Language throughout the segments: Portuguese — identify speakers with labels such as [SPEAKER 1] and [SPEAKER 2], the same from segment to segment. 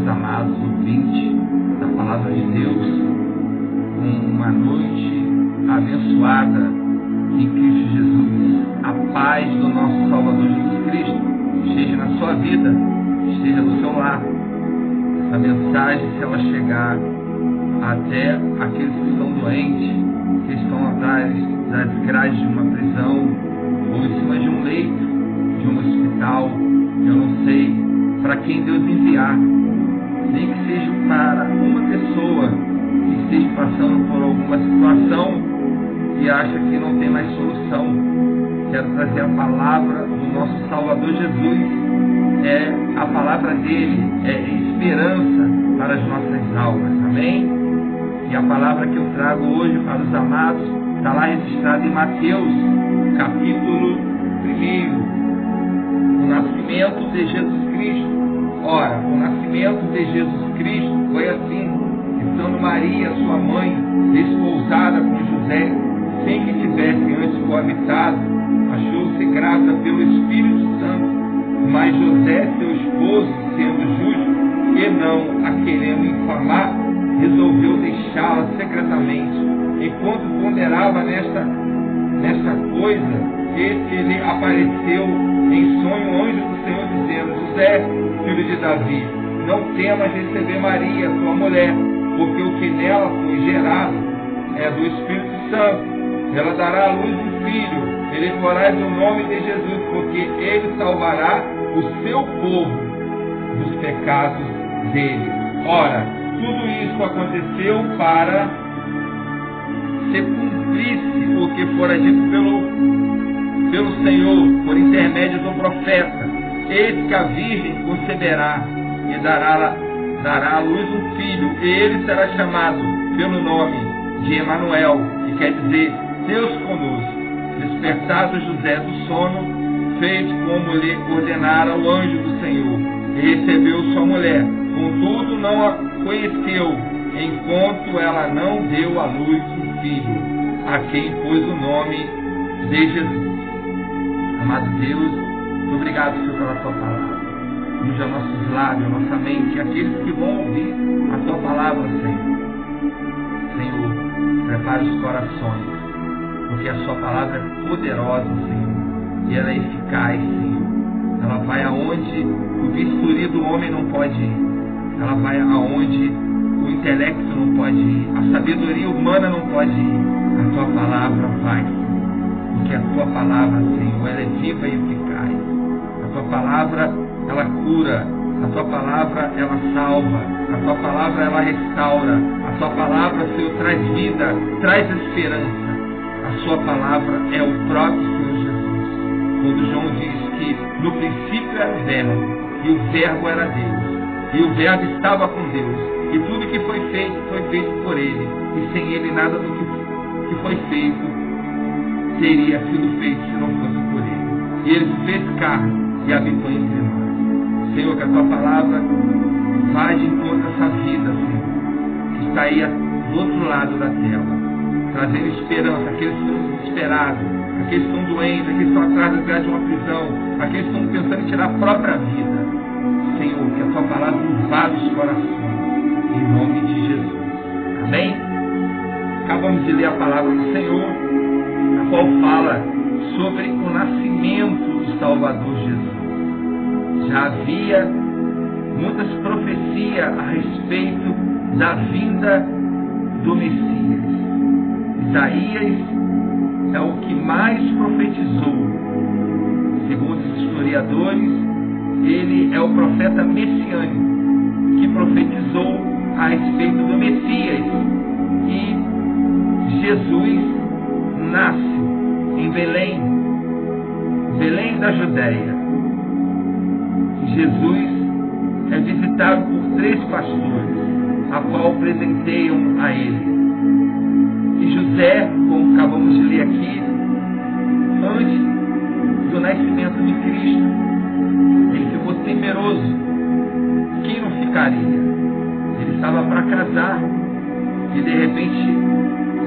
[SPEAKER 1] meus amados ouvintes da Palavra de Deus, uma noite abençoada em Cristo Jesus. A paz do nosso Salvador Jesus Cristo esteja na sua vida, esteja no seu lar. Essa mensagem, se ela chegar até aqueles que estão doentes, que estão atrás das grades de uma prisão ou em cima de um leito de um hospital, eu não sei para quem Deus enviar, nem que seja para uma pessoa que esteja passando por alguma situação e acha que não tem mais solução. Quero trazer a palavra do nosso Salvador Jesus. A palavra dele é esperança para as nossas almas, amém? E a palavra que eu trago hoje para os amados está lá registrada em Mateus, capítulo 1, o nascimento de Jesus Cristo. Ora, o nascimento de Jesus Cristo foi assim: estando Maria, sua mãe, desposada com José, sem que tivesse antes coabitado, achou-se grávida pelo Espírito Santo. Mas José, seu esposo, sendo justo e não a querendo infamar, resolveu deixá-la secretamente. Enquanto ponderava nesta coisa, eis que lhe apareceu em sonho o anjo do Senhor, dizendo: José, filho de Davi, não temas receber Maria, tua mulher, porque o que nela foi gerado é do Espírito Santo. Ela dará à luz um filho, e lhe porás o nome de Jesus, porque ele salvará o seu povo dos pecados dele. Ora, tudo isso aconteceu para se cumprisse o que fora dito pelo Senhor, por intermédio do profeta: eis que a virgem conceberá e dará à luz um filho, e ele será chamado pelo nome de Emanuel, que quer dizer Deus conosco. Despertado José do sono, fez como lhe ordenara o anjo do Senhor, e recebeu sua mulher. Contudo, não a conheceu, enquanto ela não deu à luz um filho, a quem pôs o nome de Jesus. Amado Deus, muito obrigado, Senhor, pela tua palavra. Unge a nossos lábios, a nossa mente, e aqueles que vão ouvir a tua palavra, Senhor. Senhor, prepare os corações, porque a sua palavra é poderosa, Senhor, e ela é eficaz, Senhor. Ela vai aonde o bisturi do homem não pode ir. Ela vai aonde o intelecto não pode ir. A sabedoria humana não pode ir. A tua palavra vai, Senhor, porque a tua palavra, Senhor, ela é viva e eficaz. A tua palavra, ela cura. A tua palavra, ela salva. A tua palavra, ela restaura. A tua palavra, Senhor, traz vida, traz esperança. A sua palavra é o próprio Senhor Jesus. Quando João diz que no princípio era o Verbo, e o Verbo era Deus, e o Verbo estava com Deus, e tudo que foi feito por ele, e sem ele nada do que foi feito teria sido feito se não fosse por ele. E ele se fez carne e habitou entre nós. Senhor, que a tua palavra vá de encontro a essa vida, Senhor, que está aí do outro lado da tela, trazendo esperança àqueles que estão desesperados, aqueles que estão doentes, aqueles que estão atrás das grades de uma prisão, aqueles que estão pensando em tirar a própria vida. Senhor, que a tua palavra invada os corações, em nome de Jesus. Amém? Acabamos de ler a palavra do Senhor, a qual fala sobre o nascimento do Salvador Jesus. Já havia muitas profecias a respeito da vinda do Messias. Isaías é o que mais profetizou. Segundo os historiadores, ele é o profeta messiânico que profetizou a respeito do Messias. E Jesus nasce em Belém, Belém da Judéia. Jesus é visitado por 3 pastores, a qual presenteiam a ele. E José, como acabamos de ler aqui, antes do nascimento de Cristo, ele ficou temeroso. Quem não ficaria? Ele estava para casar e de repente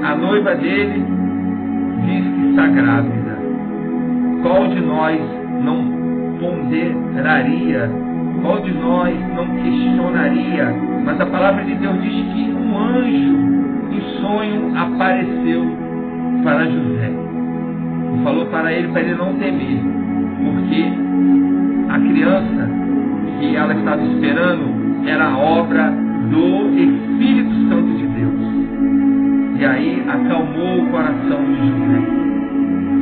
[SPEAKER 1] a noiva dele diz que está grávida. Qual de nós não ponderaria Qual de nós não questionaria? Mas a palavra de Deus diz que um anjo em sonho apareceu para José e falou para ele não temer, porque a criança que ela estava esperando era a obra do Espírito Santo de Deus. E aí acalmou o coração de José.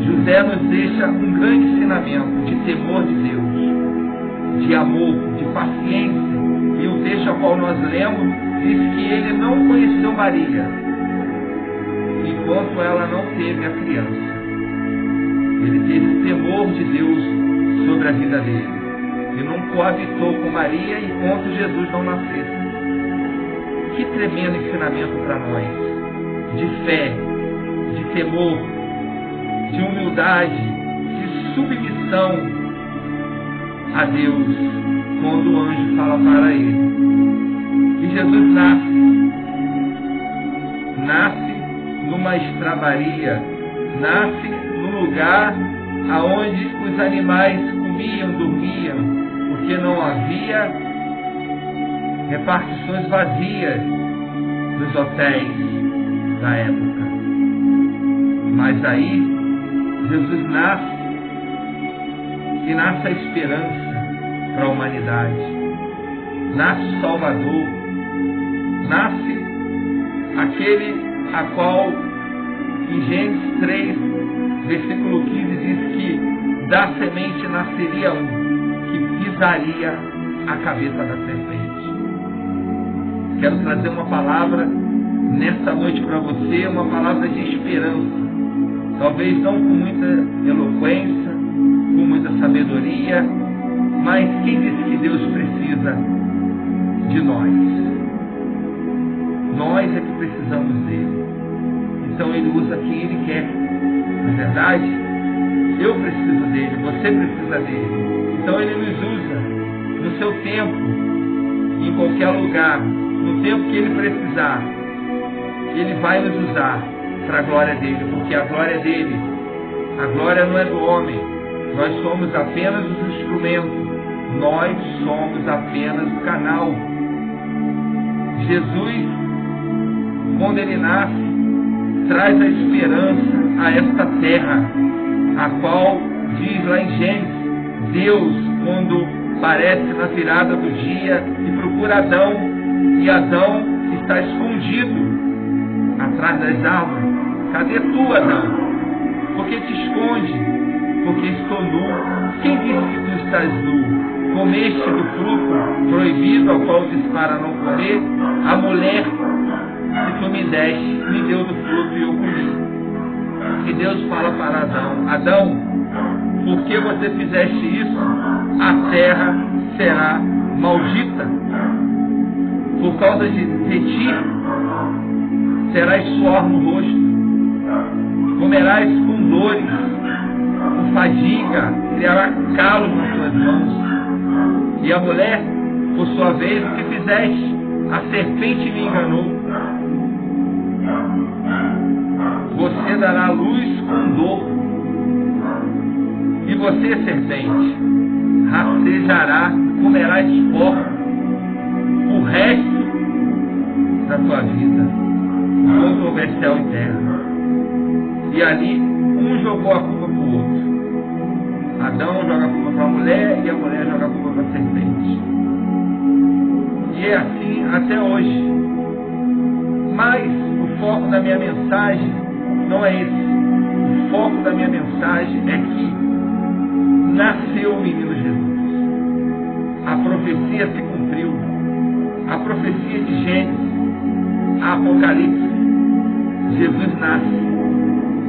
[SPEAKER 1] José nos deixa um grande ensinamento de temor de Deus, de amor, de paciência. E o texto ao qual nós lemos diz que ele não conheceu Maria enquanto ela não teve a criança. Ele teve temor de Deus sobre a vida dele e não coabitou com Maria enquanto Jesus não nascesse. Que tremendo ensinamento para nós, de fé, de temor, de humildade, de submissão a Deus, quando o anjo fala para ele. E Jesus nasce numa estrebaria, nasce num lugar aonde os animais comiam, dormiam, porque não havia repartições vazias nos hotéis da época. Mas aí Jesus nasce e nasce a esperança para a humanidade. Nasce o Salvador, nasce aquele a qual em Gênesis 3, versículo 15 diz que da semente nasceria um que pisaria a cabeça da serpente. Quero trazer uma palavra nesta noite para você, uma palavra de esperança. Talvez não com muita eloquência, com muita sabedoria, mas quem disse que Deus precisa de nós? Nós é que precisamos dele. Então ele usa quem ele quer. Na verdade, eu preciso dele, você precisa dele. Então ele nos usa no seu tempo, em qualquer lugar, no tempo que ele precisar. Ele vai nos usar para a glória dele, porque a glória é dele. A glória não é do homem. Nós somos apenas os instrumentos. Nós somos apenas o canal. Jesus, quando ele nasce, traz a esperança a esta terra, a qual diz lá em Gênesis, Deus, quando aparece na virada do dia e procura Adão, e Adão está escondido atrás das árvores. Cadê tu, Adão? Por que te esconde? Porque estou nu. Quem disse que tu estás nu? Comeste do fruto proibido, ao qual disse para não comer? A mulher que tu me deste, me deu do fruto e eu comi. E Deus fala para Adão, Adão, porque você fizeste isso, a terra será maldita. Por causa de ti, terás suor no rosto, comerás com dores, com fadiga, criará calos nas tuas mãos. E a mulher, por sua vez, o que fizeste? A serpente me enganou. Você dará luz com dor. E você, serpente, rastejará, comerás pó o resto da tua vida, enquanto houver céu e terra. E ali, um jogou a culpa para o outro. Adão joga a culpa para a mulher e a mulher joga a culpa para a serpente. E é assim até hoje. Mas o foco da minha mensagem não é esse. O foco da minha mensagem é que nasceu o menino Jesus. A profecia se cumpriu. A profecia de Gênesis, a Apocalipse. Jesus nasce.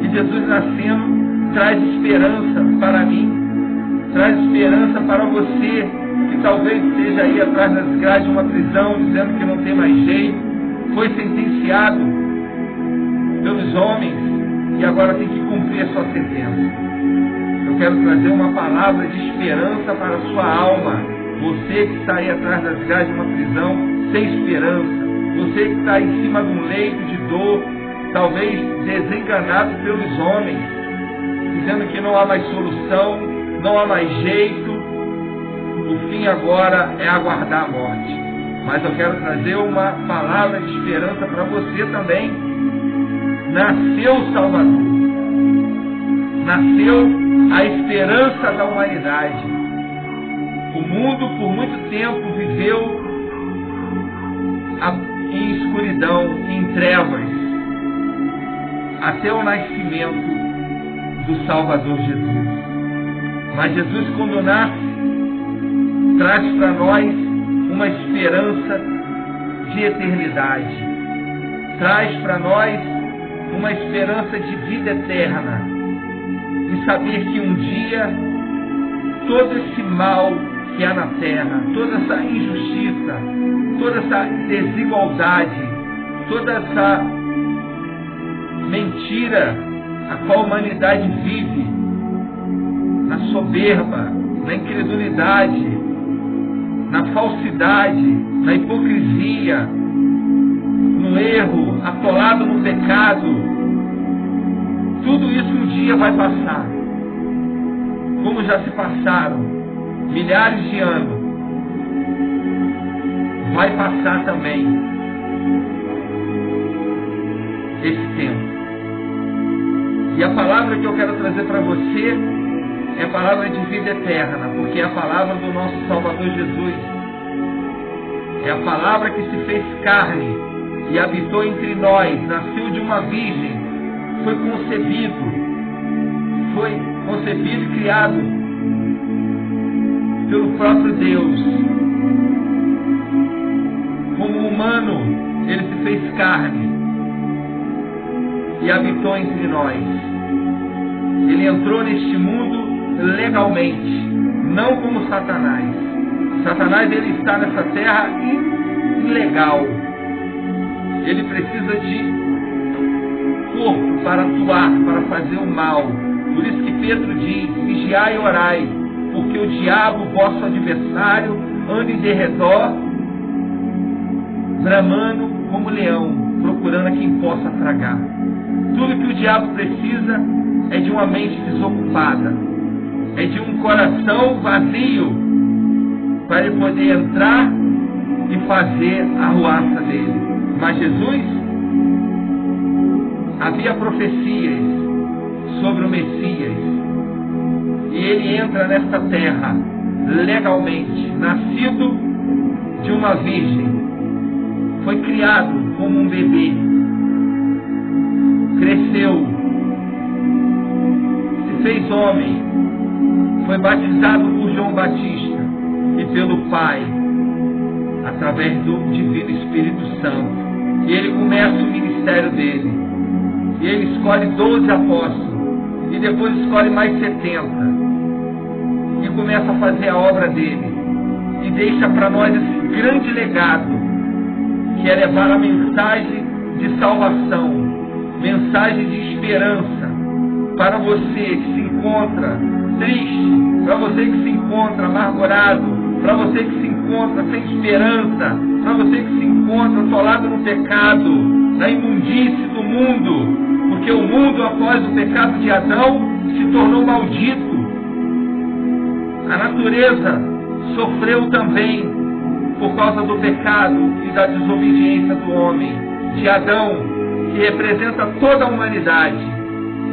[SPEAKER 1] E Jesus nascendo traz esperança para mim, traz esperança para você, que talvez esteja aí atrás das grades de uma prisão, dizendo que não tem mais jeito, foi sentenciado pelos homens e agora tem que cumprir a sua sentença. Eu quero trazer uma palavra de esperança para a sua alma. Você que está aí atrás das grades de uma prisão, sem esperança, você que está em cima de um leito de dor, talvez desenganado pelos homens, dizendo que não há mais solução, não há mais jeito, o fim agora é aguardar a morte. Mas eu quero trazer uma palavra de esperança para você também. Nasceu o Salvador. Nasceu a esperança da humanidade. O mundo por muito tempo viveu em escuridão, em trevas, até o nascimento do Salvador Jesus. Mas Jesus, quando nasce, traz para nós uma esperança de eternidade. Traz para nós uma esperança de vida eterna. E saber que um dia todo esse mal que há na terra, toda essa injustiça, toda essa desigualdade, toda essa mentira a qual a humanidade vive, na soberba, na incredulidade, na falsidade, na hipocrisia, no erro, atolado no pecado, tudo isso um dia vai passar, como já se passaram milhares de anos. Vai passar também esse tempo. E a palavra que eu quero trazer para você é a palavra de vida eterna, porque é a palavra do nosso Salvador Jesus. É a palavra que se fez carne e habitou entre nós, nasceu de uma virgem, foi concebido e criado pelo próprio Deus. Como humano, ele se fez carne e habitou entre nós. Ele entrou neste mundo legalmente, não como Satanás. Satanás, ele está nessa terra ilegal. Ele precisa de corpo para atuar, para fazer o mal. Por isso que Pedro diz: vigiai e orai, porque o diabo, vosso adversário, anda em derredor, bramando como leão, procurando a quem possa tragar. Tudo que o diabo precisa é de uma mente desocupada, é de um coração vazio, para ele poder entrar e fazer a arruaça dele. Mas Jesus, havia profecias sobre o Messias, e ele entra nesta terra legalmente, nascido de uma virgem, foi criado como um bebê, cresceu, se fez homem, foi batizado por João Batista e pelo Pai, através do Divino Espírito Santo. E ele começa o ministério dele. E ele escolhe 12 apóstolos. E depois escolhe mais 70. E começa a fazer a obra dele. E deixa para nós esse grande legado, que é levar a mensagem de salvação, mensagem de esperança, para você que se encontra triste, para você que se encontra amargurado, para você que se encontra sem esperança, para você que se encontra atolado no pecado, na imundície do mundo, porque o mundo, após o pecado de Adão, se tornou maldito. A natureza sofreu também por causa do pecado e da desobediência do homem, de Adão, que representa toda a humanidade,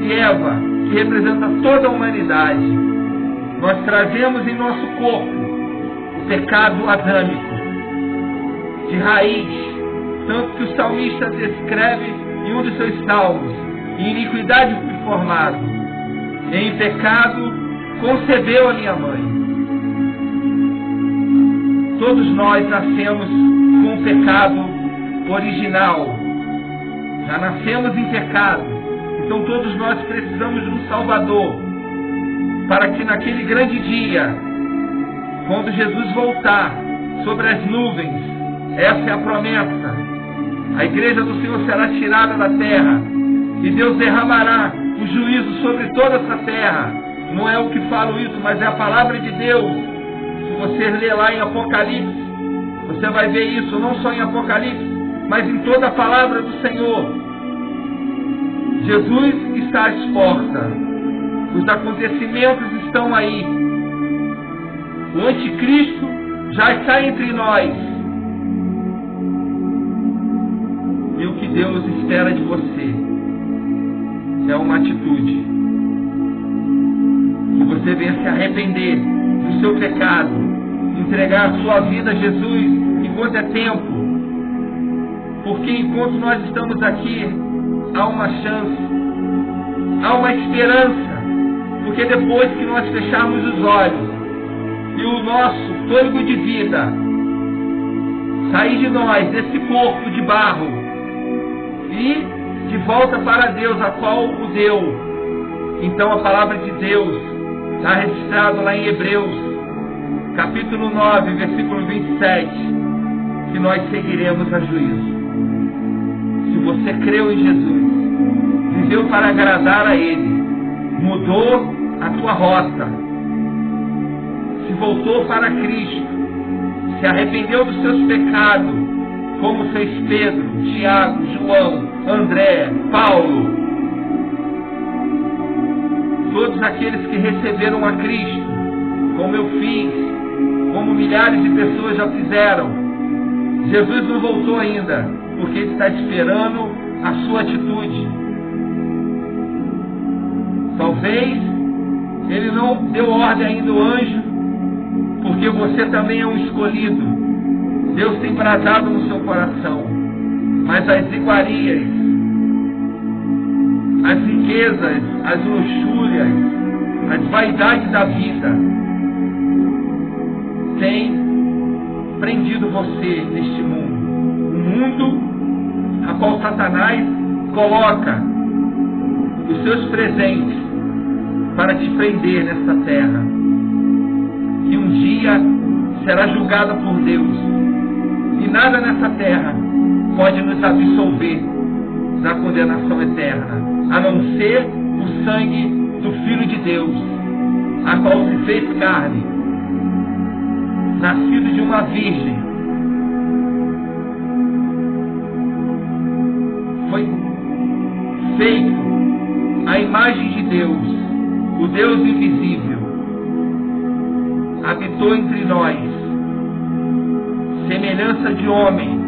[SPEAKER 1] e Eva, que representa toda a humanidade. Nós trazemos em nosso corpo o pecado adâmico, de raiz, tanto que o salmista descreve em um dos seus salmos: em iniquidade fui formado, em pecado concebeu a minha mãe. Todos nós nascemos com o pecado original, já nascemos em pecado. Então todos nós precisamos de um Salvador, para que naquele grande dia, quando Jesus voltar sobre as nuvens, essa é a promessa, a igreja do Senhor será tirada da terra, e Deus derramará o juízo sobre toda essa terra. Não é o que falo isso, mas é a palavra de Deus. Se você ler lá em Apocalipse, você vai ver isso, não só em Apocalipse, mas em toda a palavra do Senhor. Jesus está às portas, os acontecimentos estão aí, O anticristo já está entre nós. E o que Deus espera de você é uma atitude. Que você venha se arrepender do seu pecado, entregar a sua vida a Jesus enquanto é tempo. Porque enquanto nós estamos aqui, há uma chance, há uma esperança. Porque depois que nós fecharmos os olhos e o nosso fôlego de vida sair de nós, desse corpo de barro, e de volta para Deus, a qual o deu, então a palavra de Deus está registrado lá em Hebreus, capítulo 9, versículo 27, que nós seguiremos a juízo. Se você creu em Jesus, viveu para agradar a Ele, mudou a tua rota, se voltou para Cristo, se arrependeu dos seus pecados, como fez Pedro, Tiago, João, André, Paulo, todos aqueles que receberam a Cristo, como eu fiz, como milhares de pessoas já fizeram. Jesus não voltou ainda, porque Ele está esperando a sua atitude. Talvez Ele não deu ordem ainda ao anjo, porque você também é um escolhido. Deus tem bradado no seu coração, mas as iguarias, as riquezas, as luxúrias, as vaidades da vida têm prendido você neste mundo. Um mundo a qual Satanás coloca os seus presentes para te prender nesta terra, que um dia será julgada por Deus. E nada nessa terra pode nos absolver da condenação eterna, a não ser o sangue do Filho de Deus, a qual se fez carne, nascido de uma virgem, foi feito à imagem de Deus, o Deus invisível, habitou entre nós, semelhança de homem,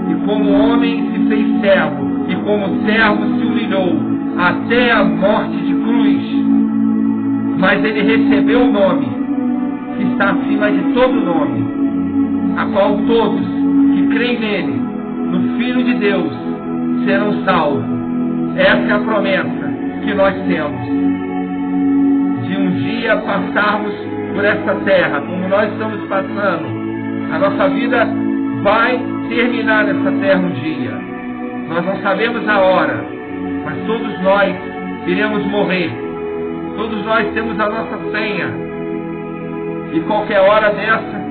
[SPEAKER 1] e como homem se fez servo, e como servo se humilhou até a morte de cruz. Mas ele recebeu o nome que está acima de todo nome, a qual todos que creem nele, no Filho de Deus, serão salvos. Essa é a promessa que nós temos, de um dia passarmos por essa terra, como nós estamos passando. A nossa vida vai terminar nessa terra um dia. Nós não sabemos a hora, mas todos nós iremos morrer. Todos nós temos a nossa senha. E qualquer hora dessa,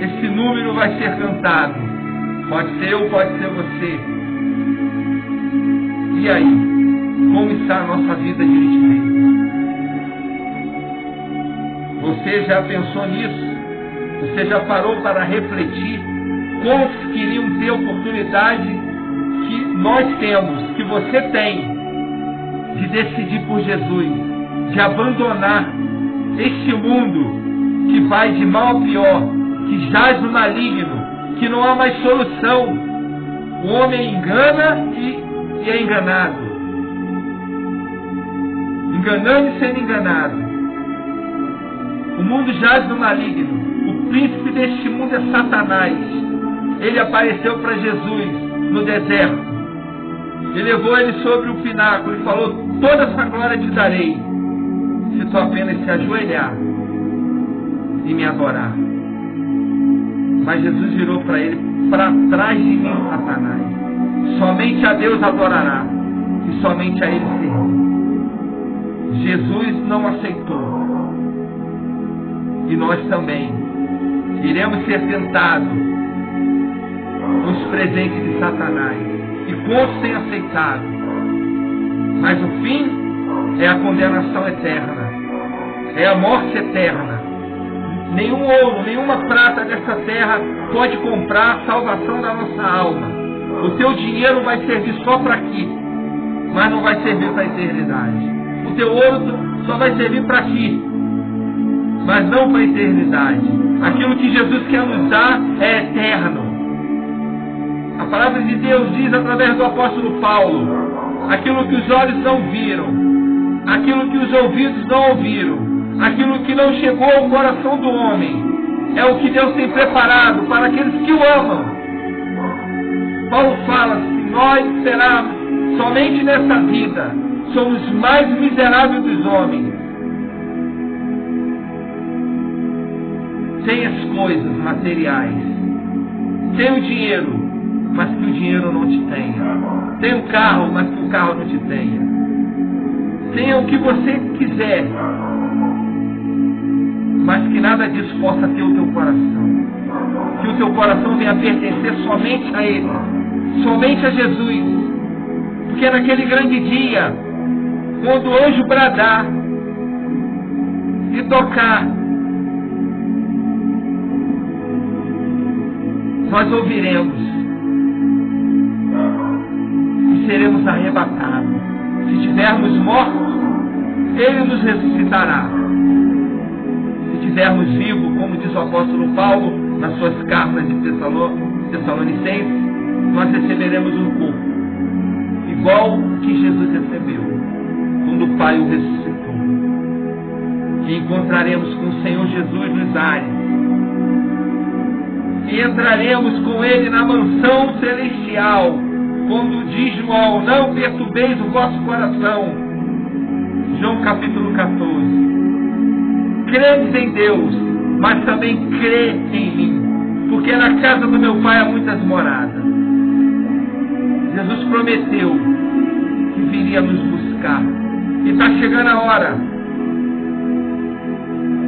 [SPEAKER 1] esse número vai ser cantado. Pode ser eu, pode ser você. E aí? Como está a nossa vida diante dele? Você já pensou nisso? Você já parou para refletir quantos queriam ter a oportunidade que nós temos, que você tem, de decidir por Jesus, de abandonar este mundo que vai de mal a pior, que jaz no maligno, que não há mais solução. O homem engana e é enganado, enganando e sendo enganado. O mundo jaz no maligno. O príncipe deste mundo é Satanás. Ele apareceu para Jesus no deserto. Ele levou ele sobre o pináculo e falou: toda essa glória te darei, se tu apenas se ajoelhar e me adorar. Mas Jesus virou para ele: para trás de mim, Satanás. Somente a Deus adorará e somente a Ele servirá. Jesus não aceitou. E nós também iremos ser tentados nos presentes de Satanás. E quantos têm aceitado? Mas o fim é a condenação eterna, é a morte eterna. Nenhum ouro, nenhuma prata dessa terra pode comprar a salvação da nossa alma. O teu dinheiro vai servir só para aqui, mas não vai servir para a eternidade. O teu ouro só vai servir para aqui, mas não para a eternidade. Aquilo que Jesus quer nos dar é eterno. A palavra de Deus diz através do apóstolo Paulo: aquilo que os olhos não viram, aquilo que os ouvidos não ouviram, aquilo que não chegou ao coração do homem, é o que Deus tem preparado para aqueles que o amam. Paulo fala: se nós esperarmos somente nessa vida, somos mais miseráveis dos homens. Sem as coisas materiais, sem o dinheiro, mas que o dinheiro não te tenha. Tem o carro, mas que o carro não te tenha. Tenha o que você quiser, mas que nada disso possa ter o teu coração. Que o teu coração venha pertencer somente a Ele, somente a Jesus. Porque naquele grande dia, quando o anjo bradar e tocar, nós ouviremos e seremos arrebatados. Se estivermos mortos, Ele nos ressuscitará. Se estivermos vivos, como diz o apóstolo Paulo nas suas cartas de Tessalonicenses, nós receberemos um corpo igual que Jesus recebeu quando o Pai o ressuscitou. E encontraremos com o Senhor Jesus nos ares. E entraremos com Ele na mansão celestial, quando diz João: não perturbeis o vosso coração. João capítulo 14. Credes em Deus, mas também crê em mim, porque na casa do meu Pai há muitas moradas. Jesus prometeu que viria nos buscar. E está chegando a hora.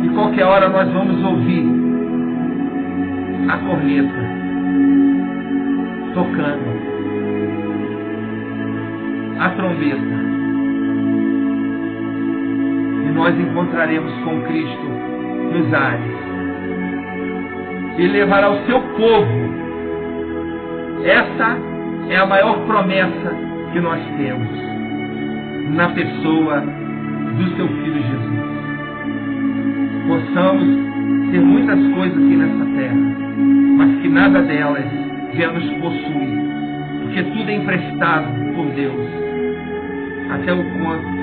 [SPEAKER 1] E qualquer hora nós vamos ouvir a corneta tocando, a trombeta, e nós encontraremos com Cristo nos ares. E levará o seu povo. Essa é a maior promessa que nós temos na pessoa do seu Filho Jesus. Possamos ter muitas coisas aqui nessa terra, mas que nada delas venha nos possuir, porque tudo é emprestado por Deus até o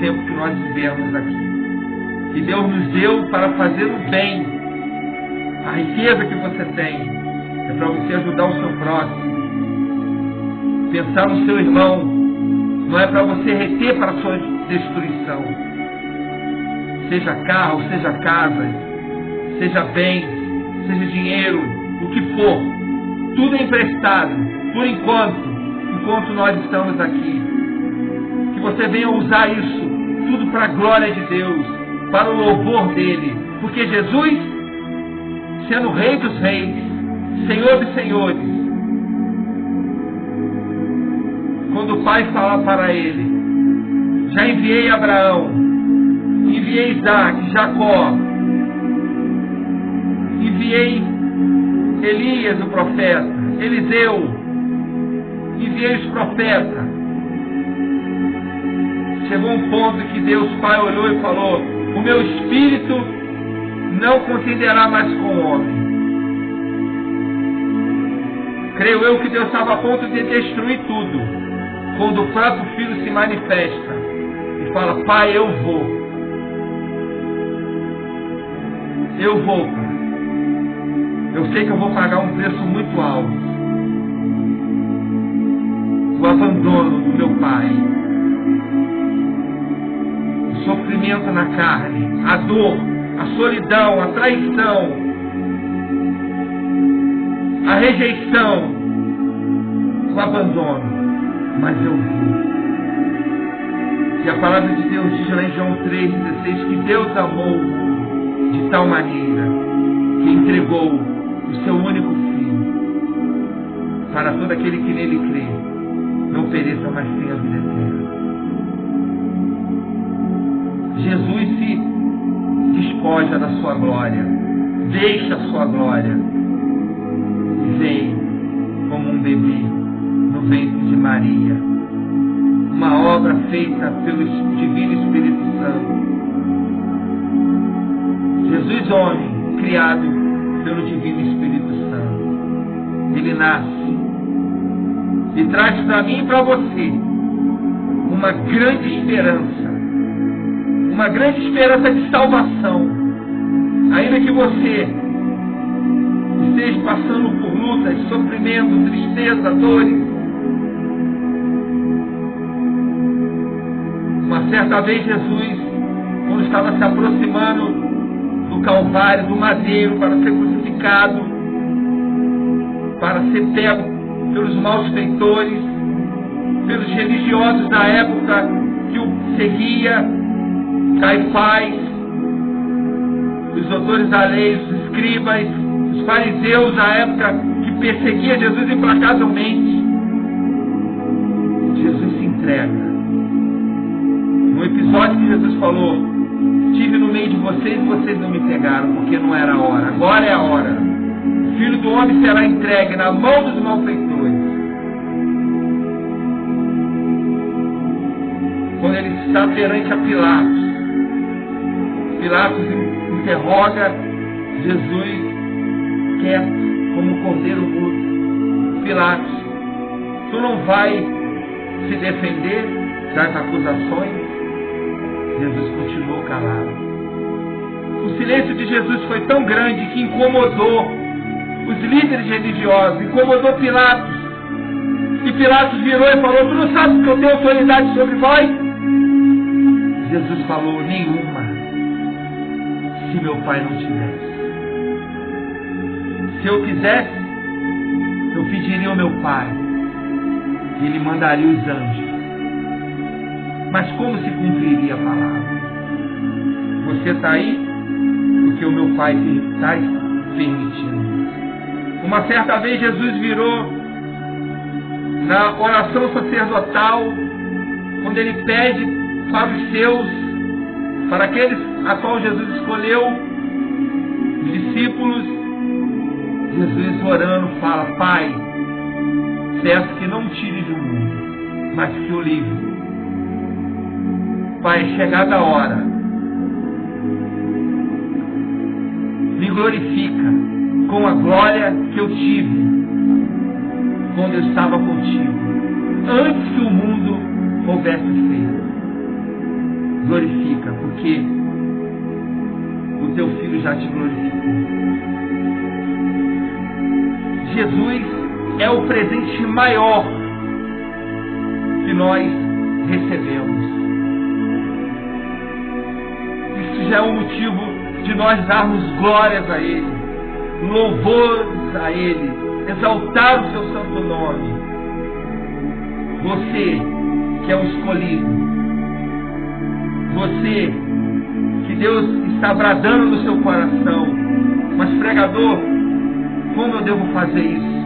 [SPEAKER 1] tempo que nós vivermos aqui. Que Deus nos deu para fazer o bem. A riqueza que você tem é para você ajudar o seu próximo, pensar no seu irmão, não é para você reter para a sua destruição. Seja carro, seja casa, seja bem, seja dinheiro, o que for, tudo é emprestado, por enquanto nós estamos aqui. Que você venha usar isso tudo para a glória de Deus, para o louvor dele, porque Jesus, sendo Rei dos Reis, Senhor dos Senhores, quando o Pai fala para ele: já enviei Abraão, enviei Isaac, Jacó, enviei Elias, o profeta, Eliseu, enviei os profetas. Chegou um ponto que Deus Pai olhou e falou: o meu espírito não contenderá mais com o homem. Creio eu que Deus estava a ponto de destruir tudo, quando o próprio Filho se manifesta e fala: Pai, eu vou. Eu vou, Pai. Eu sei que eu vou pagar um preço muito alto. O abandono do meu Pai, o sofrimento na carne, a dor, a solidão, a traição, a rejeição, o abandono. Mas eu vou. E a palavra de Deus diz lá em João 3,16 que Deus amou o mundo de tal maneira que entregou o seu único Filho, para todo aquele que nele crê não pereça, mas tenha a vida eterna. Jesus se despoja da sua glória, deixa a sua glória e vem como um bebê no ventre de Maria, uma obra feita pelo Divino Espírito Santo. Jesus lobisomem criado pelo Divino Espírito Santo. Ele nasce e traz para mim e para você uma grande esperança de salvação. Ainda que você esteja passando por lutas, sofrimento, tristeza, dores. Uma certa vez Jesus, quando estava se aproximando do Calvário, do madeiro, para ser crucificado, para ser pego pelos malfeitores, pelos religiosos da época que o seguia, Caifás, os doutores da lei, os escribas, os fariseus da época que perseguia Jesus implacavelmente. Jesus se entrega. No episódio que Jesus falou: estive no meio de vocês e vocês não me pegaram, porque não era a hora. Agora é a hora. O Filho do Homem será entregue na mão dos malfeitores. Quando ele está perante a Pilatos, Pilatos interroga Jesus quieto, como um cordeiro mudo. Pilatos, tu não vai se defender das acusações? Jesus continuou calado. O silêncio de Jesus foi tão grande que incomodou os líderes religiosos, incomodou Pilatos. E Pilatos virou e falou: tu não sabes que eu tenho autoridade sobre vós? Jesus falou: nenhuma, se meu Pai não tivesse. Se eu quisesse, eu pediria ao meu Pai e Ele mandaria os anjos. Mas como se cumpriria a palavra? Você está aí porque o meu Pai está permitindo. Uma certa vez Jesus virou na oração sacerdotal, quando Ele pede para os seus, para aqueles a qual Jesus escolheu, os discípulos, Jesus orando fala: Pai, peço que não tire do mundo, mas que o livre. Pai, chegada a hora, me glorifica com a glória que eu tive quando eu estava contigo, antes que o mundo houvesse feito. Glorifica, porque o teu Filho já te glorificou. Jesus é o presente maior que nós recebemos. Isso já é um motivo de nós darmos glórias a Ele, louvores a Ele, exaltar o seu santo nome. Você que é o escolhido, você que Deus está bradando no seu coração: mas pregador, como eu devo fazer isso?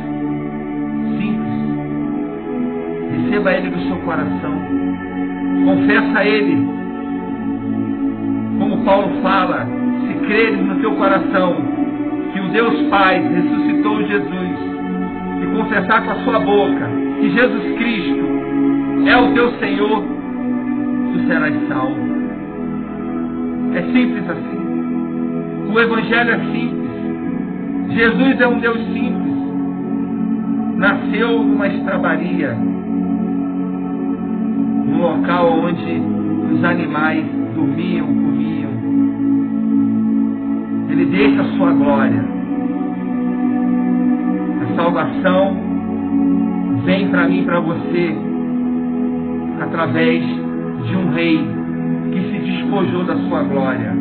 [SPEAKER 1] Simples. Receba Ele no seu coração. Confessa a Ele. Como Paulo fala: se creres no teu coração que o Deus Pai ressuscitou Jesus, e confessar com a sua boca que Jesus Cristo é o teu Senhor, tu serás salvo. É simples assim. O Evangelho é simples. Jesus é um Deus simples. Nasceu numa estrebaria, num local onde os animais dormiam, comiam. Ele deixa a sua glória. A salvação vem para mim e para você através de um rei que se despojou da sua glória,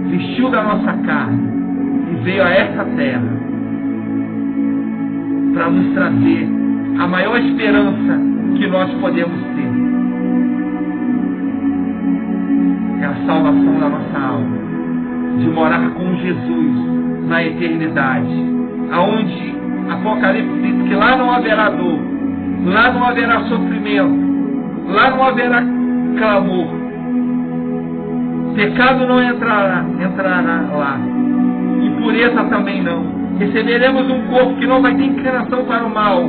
[SPEAKER 1] vestiu da nossa carne e veio a essa terra para nos trazer a maior esperança que nós podemos ter. É a salvação da nossa alma, de morar com Jesus na eternidade, aonde Apocalipse diz que lá não haverá dor, lá não haverá sofrimento, lá não haverá clamor, pecado não entrará lá, impureza também não. Receberemos um corpo que não vai ter inclinação para o mal,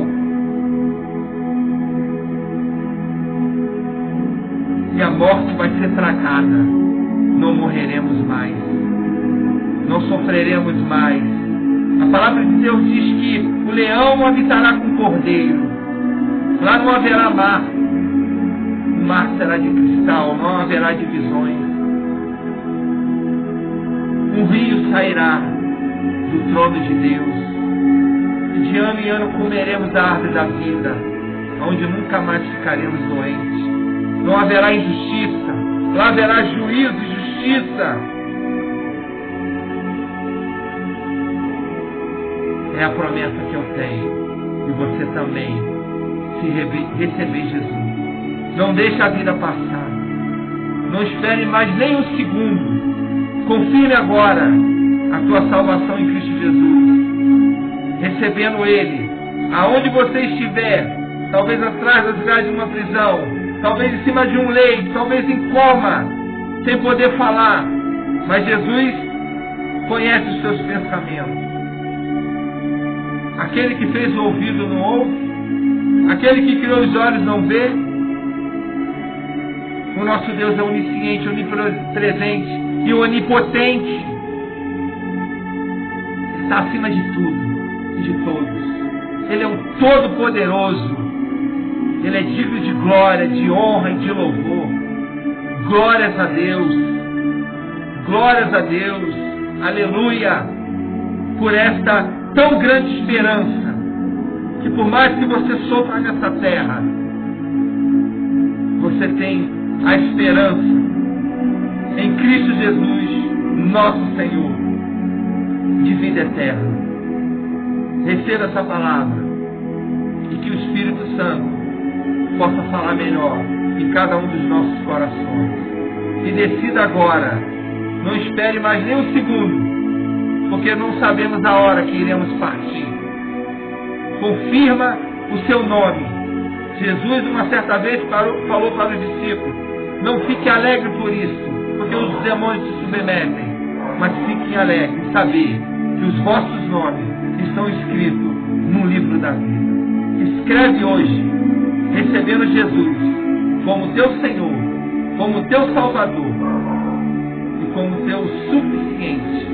[SPEAKER 1] e a morte vai ser tragada, não morreremos mais. não sofreremos mais. A palavra de Deus diz que o leão habitará com o cordeiro. Lá não haverá mar. O mar será de cristal, não haverá divisões. Um rio sairá do trono de Deus. E de ano em ano comeremos a árvore da vida, onde nunca mais ficaremos doentes. Não haverá injustiça. Lá haverá juízo e justiça. É a promessa que eu tenho. E você também, se receber Jesus. Não deixe a vida passar. Não espere mais nem um segundo. Confirme agora a tua salvação em Cristo Jesus. Recebendo Ele. Aonde você estiver. Talvez atrás das grades de uma prisão. Talvez em cima de um leito. Talvez em coma. Sem poder falar. Mas Jesus conhece os seus pensamentos. Aquele que fez o ouvido não ouve. Aquele que criou os olhos não vê. O nosso Deus é onisciente, onipresente e onipotente. Está acima de tudo e de todos. Ele é um todo-poderoso. Ele é digno de glória, de honra e de louvor. Glórias a Deus. Glórias a Deus. Aleluia. Por esta tão grande esperança. Que por mais que você sofra nessa terra, você tem a esperança em Cristo Jesus, nosso Senhor, de vida eterna. Receba essa palavra e que o Espírito Santo possa falar melhor em cada um dos nossos corações. E decida agora, não espere mais nem um segundo, porque não sabemos a hora que iremos partir. Confirma o seu nome. Jesus uma certa vez falou para os discípulos: não fique alegre por isso, porque os demônios se submetem, mas fiquem alegres em saber que os vossos nomes estão escritos no livro da vida. Escreve hoje, recebendo Jesus como teu Senhor, como teu Salvador e como teu suficiente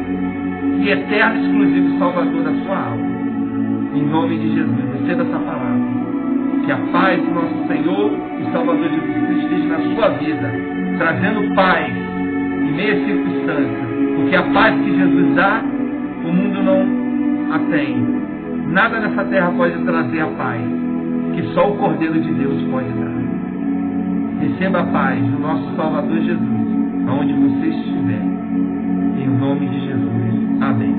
[SPEAKER 1] e eterno exclusivo Salvador da sua alma. Em nome de Jesus, receba essa palavra. Que a paz do nosso Senhor e Salvador Jesus Cristo esteja na sua vida, trazendo paz em meia circunstância. Porque a paz que Jesus dá, o mundo não a tem. Nada nessa terra pode trazer a paz que só o Cordeiro de Deus pode dar. Receba a paz do nosso Salvador Jesus, aonde você estiver. Em nome de Jesus. Amém.